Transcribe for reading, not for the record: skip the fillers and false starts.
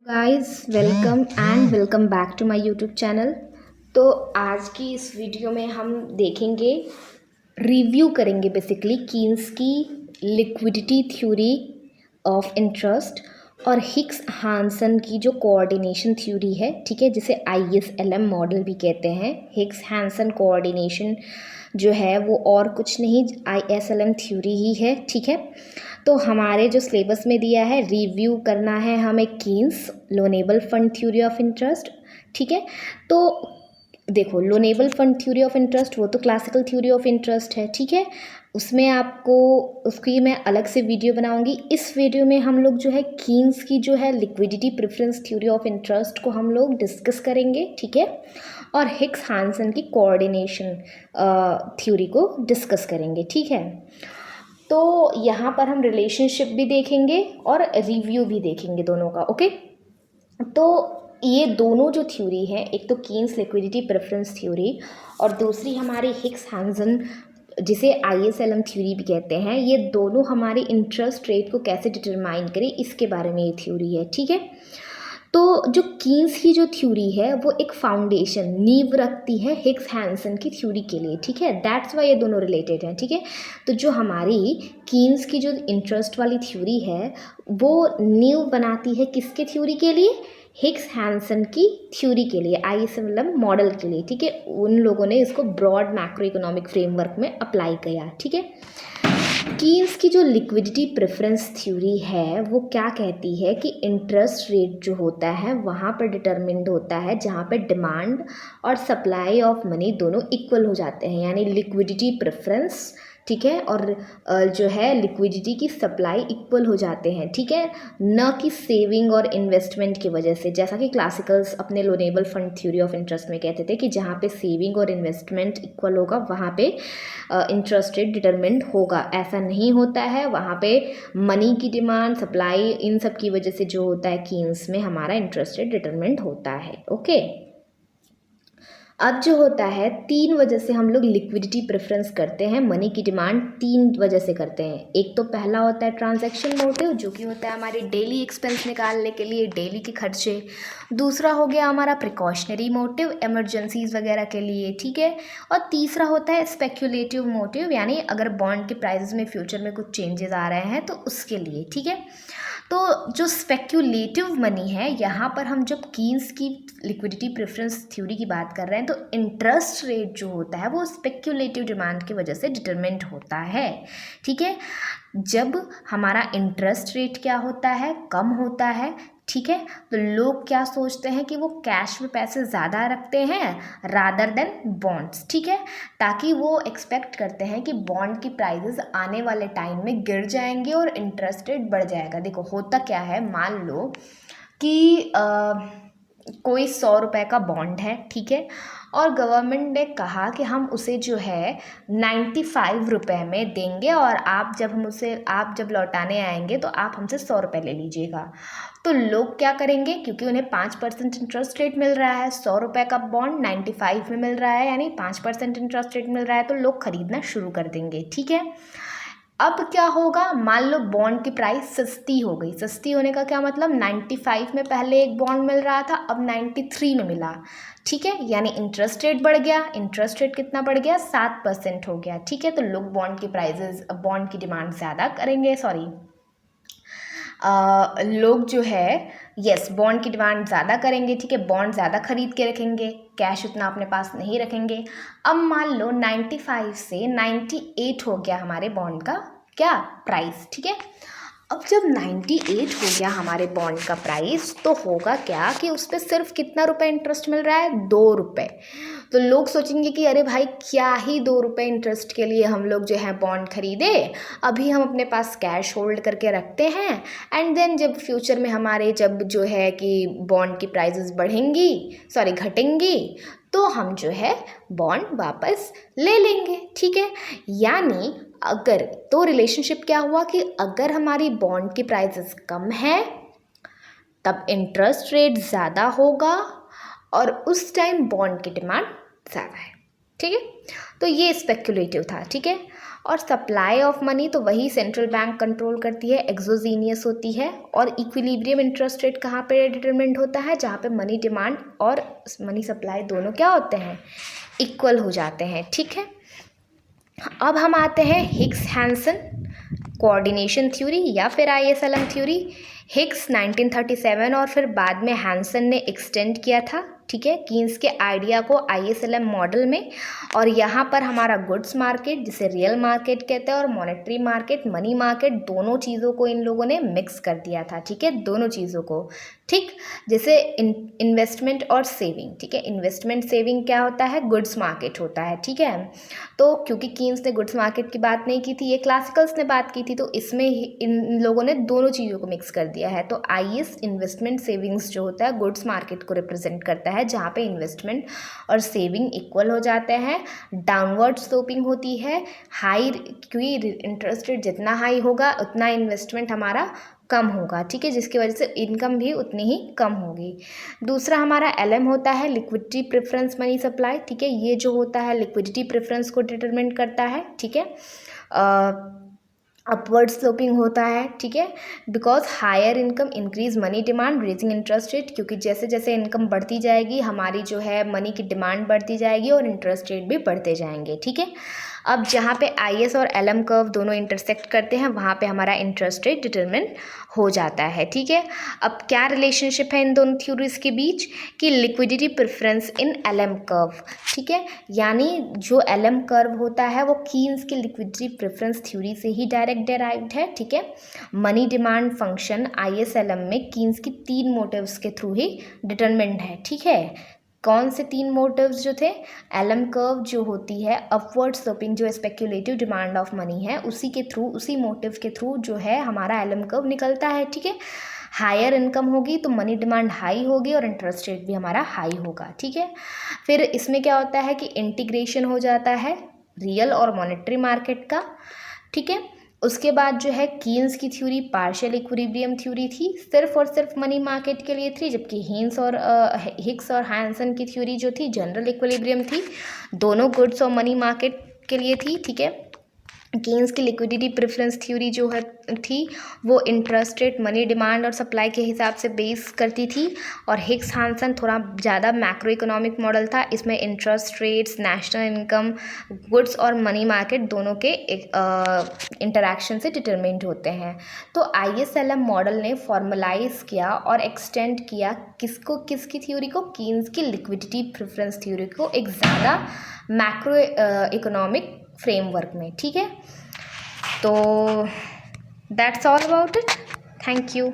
Guys welcome back to my YouTube channel. तो आज की इस वीडियो में हम देखेंगे, रिव्यू करेंगे बेसिकली कीन्स की लिक्विडिटी थ्योरी ऑफ इंटरेस्ट और हिक्स हैंसन की जो कोऑर्डिनेशन थ्योरी है, ठीक है, जिसे ISLM मॉडल भी कहते हैं। हिक्स हैंसन कोऑर्डिनेशन जो है वो और कुछ नहीं, ISLM थ्योरी ही है, ठीक है। तो हमारे जो सिलेबस में दिया है, रिव्यू करना है हमें Keynes loanable fund theory of interest, ठीक है। तो देखो, loanable fund theory of interest वो तो क्लासिकल थ्योरी ऑफ इंटरेस्ट है, ठीक है। उसमें आपको उसकी मैं अलग से वीडियो बनाऊंगी। इस वीडियो में हम लोग जो है कीन्स की जो है liquidity preference theory of interest को हम लोग डिस्कस करेंगे, ठीक है। और हिक्स हैंसन की कोऑर्डिनेशन थ्योरी को डिस्कस करेंगे, ठीक है। तो यहाँ पर हम रिलेशनशिप भी देखेंगे और रिव्यू भी देखेंगे दोनों का, ओके। तो ये दोनों जो थ्योरी है, एक तो कीन्स लिक्विडिटी प्रेफरेंस थ्योरी और दूसरी हमारी हिक्स हैंसन जिसे ISLM थ्योरी भी कहते हैं, ये दोनों हमारे इंटरेस्ट रेट को कैसे डिटरमाइन करें इसके बारे में ये थ्योरी है, ठीक है। तो जो कीन्स की जो थ्योरी है वो एक फाउंडेशन नींव रखती है हिक्स हैंसन की थ्योरी के लिए, ठीक है। दैट्स वाई ये दोनों रिलेटेड हैं, ठीक है। तो जो हमारी कीन्स की जो इंटरेस्ट वाली थ्योरी है वो नींव बनाती है किसके थ्योरी के लिए? हिक्स हैंसन की थ्योरी के लिए, ISLM मॉडल के लिए, ठीक है। उन लोगों ने इसको ब्रॉड मैक्रो इकोनॉमिक फ्रेमवर्क में अप्लाई किया, ठीक है। कीन्स की जो लिक्विडिटी प्रेफरेंस थ्योरी है वो क्या कहती है कि इंटरेस्ट रेट जो होता है वहाँ पर डिटरमिन्ड होता है जहाँ पे डिमांड और सप्लाई ऑफ मनी दोनों इक्वल हो जाते हैं, यानी लिक्विडिटी प्रेफरेंस, ठीक है, और जो है लिक्विडिटी की सप्लाई इक्वल हो जाते हैं, ठीक है। न कि सेविंग और इन्वेस्टमेंट की वजह से, जैसा कि क्लासिकल्स अपने loanable fund theory of interest में कहते थे कि जहाँ पे सेविंग और इन्वेस्टमेंट इक्वल होगा वहाँ पे इंटरेस्ट रेट डिटरमिन्ड होगा। ऐसा नहीं होता है, वहाँ पे मनी की डिमांड, सप्लाई, इन सब की वजह से जो होता है कीन्स में हमारा इंटरेस्ट रेट डिटरमिन्ड होता है, ओके। अब जो होता है, तीन वजह से हम लोग लिक्विडिटी प्रेफरेंस करते हैं, मनी की डिमांड तीन वजह से करते हैं। एक तो पहला होता है ट्रांजैक्शन मोटिव, जो कि होता है हमारे डेली एक्सपेंस निकालने के लिए, डेली के खर्चे। दूसरा हो गया हमारा प्रिकॉशनरी मोटिव, इमरजेंसीज वगैरह के लिए, ठीक है। और तीसरा होता है स्पेक्यूलेटिव मोटिव, यानी अगर बॉन्ड के प्राइसेस में फ्यूचर में कुछ चेंजेस आ रहे हैं तो उसके लिए, ठीक है। तो जो स्पेक्यूलेटिव मनी है, यहाँ पर हम जब कीन्स की लिक्विडिटी प्रेफरेंस थ्योरी की बात कर रहे हैं तो इंटरेस्ट रेट जो होता है वो स्पेक्यूलेटिव डिमांड की वजह से डिटरमिन्ड होता है, ठीक है। जब हमारा इंटरेस्ट रेट क्या होता है, कम होता है, ठीक है, तो लोग क्या सोचते हैं कि वो कैश में पैसे ज़्यादा रखते हैं रादर देन बॉन्ड्स, ठीक है, ताकि वो एक्सपेक्ट करते हैं कि बॉन्ड की प्राइसेस आने वाले टाइम में गिर जाएंगे और इंटरेस्ट रेट बढ़ जाएगा। देखो होता क्या है, मान लो कि कोई 100 रुपये का बॉन्ड है, ठीक है, और गवर्नमेंट ने कहा कि हम उसे जो है 95 रुपये में देंगे और आप जब लौटाने आएंगे तो आप हमसे 100 रुपये ले लीजिएगा। तो लोग क्या करेंगे, क्योंकि उन्हें 5% इंटरेस्ट रेट मिल रहा है, 100 रुपये का बॉन्ड 95 में मिल रहा है, यानी 5% इंटरेस्ट रेट मिल रहा है, तो लोग खरीदना शुरू कर देंगे, ठीक है। अब क्या होगा, मान लो बॉन्ड की प्राइस सस्ती हो गई। सस्ती होने का क्या मतलब, 95 में पहले एक बॉन्ड मिल रहा था, अब 93 में मिला, ठीक है, यानी इंटरेस्ट रेट बढ़ गया। इंटरेस्ट रेट कितना बढ़ गया, 7% हो गया, ठीक है। तो लोग बॉन्ड की डिमांड ज़्यादा करेंगे, लोग जो है बॉन्ड की डिमांड ज़्यादा करेंगे, ठीक है, बॉन्ड ज़्यादा खरीद के रखेंगे, कैश उतना अपने पास नहीं रखेंगे। अब मान लो 95 से 98 हो गया हमारे बॉन्ड का क्या प्राइस, ठीक है। अब जब 98 हो गया हमारे बॉन्ड का प्राइस, तो होगा क्या कि उस पर सिर्फ कितना रुपए इंटरेस्ट मिल रहा है, 2 रुपये। तो लोग सोचेंगे कि अरे भाई, क्या ही 2 रुपये इंटरेस्ट के लिए हम लोग जो है बॉन्ड खरीदे, अभी हम अपने पास कैश होल्ड करके रखते हैं, एंड देन जब फ्यूचर में हमारे जब जो है कि बॉन्ड की प्राइसेस घटेंगी, तो हम जो है बॉन्ड वापस ले लेंगे, ठीक है। यानी अगर तो रिलेशनशिप क्या हुआ कि अगर हमारी बॉन्ड की प्राइसेस कम है तब इंटरेस्ट रेट ज़्यादा होगा और उस टाइम बॉन्ड की डिमांड ज़्यादा है, ठीक है। तो ये स्पेक्युलेटिव था, ठीक है। और सप्लाई ऑफ मनी तो वही सेंट्रल बैंक कंट्रोल करती है, एक्सोजीनियस होती है। और इक्विलिब्रियम इंटरेस्ट रेट कहाँ पे डिटरमिनेट होता है, जहाँ पे मनी डिमांड और मनी सप्लाई दोनों क्या होते हैं, इक्वल हो जाते हैं, ठीक है। अब हम आते हैं हिग्स हैंसन कोऑर्डिनेशन थ्योरी या फिर ISLM थ्योरी। हिग्स 1937 और फिर बाद में हैंसन ने एक्सटेंड किया था, ठीक है, कीन्स के आइडिया को ISLM मॉडल में। और यहाँ पर हमारा गुड्स मार्केट जिसे रियल मार्केट कहते हैं और मॉनेटरी मार्केट मनी मार्केट, दोनों चीज़ों को इन लोगों ने मिक्स कर दिया था, ठीक है, दोनों चीज़ों को, ठीक। जैसे इन्वेस्टमेंट और सेविंग, ठीक है, इन्वेस्टमेंट सेविंग क्या होता है, गुड्स मार्केट होता है, ठीक है। तो क्योंकि कीन्स ने गुड्स मार्केट की बात नहीं की थी, ये क्लासिकल्स ने बात की थी, तो इसमें इन लोगों ने दोनों चीज़ों को मिक्स कर दिया है। तो IS इन्वेस्टमेंट सेविंग्स जो होता है गुड्स मार्केट को रिप्रेजेंट करता है, जहाँ पे इन्वेस्टमेंट और सेविंग इक्वल हो जाते हैं। डाउनवर्ड स्लोपिंग होती है, हाई, क्योंकि इंटरेस्ट रेट जितना हाई होगा उतना इन्वेस्टमेंट हमारा कम होगा, ठीक है, जिसकी वजह से इनकम भी उतनी ही कम होगी। दूसरा हमारा LM होता है लिक्विडिटी प्रेफरेंस मनी सप्लाई, ठीक है, ये जो होता है लिक्विडिटी प्रेफरेंस को डिटरमिनेट करता है, ठीक है। अपवर्ड स्लोपिंग होता है, ठीक है, because higher income increase money demand raising interest rate, क्योंकि जैसे जैसे इनकम बढ़ती जाएगी हमारी जो है मनी की डिमांड बढ़ती जाएगी और इंटरेस्ट रेट भी बढ़ते जाएंगे, ठीक है। अब जहाँ पे IS और LM कर्व दोनों इंटरसेक्ट करते हैं वहाँ पे हमारा इंटरेस्ट रेट डिटरमिन हो जाता है, ठीक है। अब क्या रिलेशनशिप है इन दोनों थ्योरीज के बीच, कि liquidity preference in LM curve, ठीक है, यानी जो LM कर्व होता है वो कीन्स की लिक्विडिटी प्रेफरेंस थ्योरी से ही डायरेक्ट डेराइव्ड है, ठीक है। मनी डिमांड फंक्शन ISLM में कीन्स की 3 मोटिव्स के थ्रू ही डिटरमिन्ड है, ठीक है। कौन से 3 मोटिव्स जो थे, LM कर्व जो होती है अपवर्ड स्लोपिंग जो स्पेक्युलेटिव डिमांड ऑफ मनी है उसी के थ्रू, उसी मोटिव के थ्रू जो है हमारा LM कर्व निकलता है, ठीक है। हायर इनकम होगी तो मनी डिमांड हाई होगी और इंटरेस्ट रेट भी हमारा हाई होगा, ठीक है। फिर इसमें क्या होता है कि इंटीग्रेशन हो जाता है रियल और मॉनेटरी मार्केट का, ठीक है। उसके बाद जो है कीन्स की थ्योरी पार्शियल इक्विलिब्रियम थ्योरी थी, सिर्फ और सिर्फ मनी मार्केट के लिए थी, जबकि हिग्स और हैंसन की थ्योरी जो थी जनरल इक्विलिब्रियम थी, दोनों गुड्स और मनी मार्केट के लिए थी, ठीक है। कीन्स की लिक्विडिटी प्रेफरेंस थ्योरी जो है थी वो इंटरेस्ट रेट मनी डिमांड और सप्लाई के हिसाब से बेस करती थी। और हिग्स हैंसन थोड़ा ज़्यादा मैक्रो इकोनॉमिक मॉडल था, इसमें interest rates, national income, goods और मनी मार्केट दोनों के इंटरैक्शन से डिटरमिन्ड होते हैं। तो ISLM मॉडल ने फॉर्मलाइज किया और एक्सटेंड किया किसकी थ्योरी को, कीन्स की लिक्विडिटी प्रेफरेंस थ्योरी को एक ज़्यादा मैक्रो इकोनॉमिक फ्रेमवर्क में, ठीक है। तो that's all about it, thank you.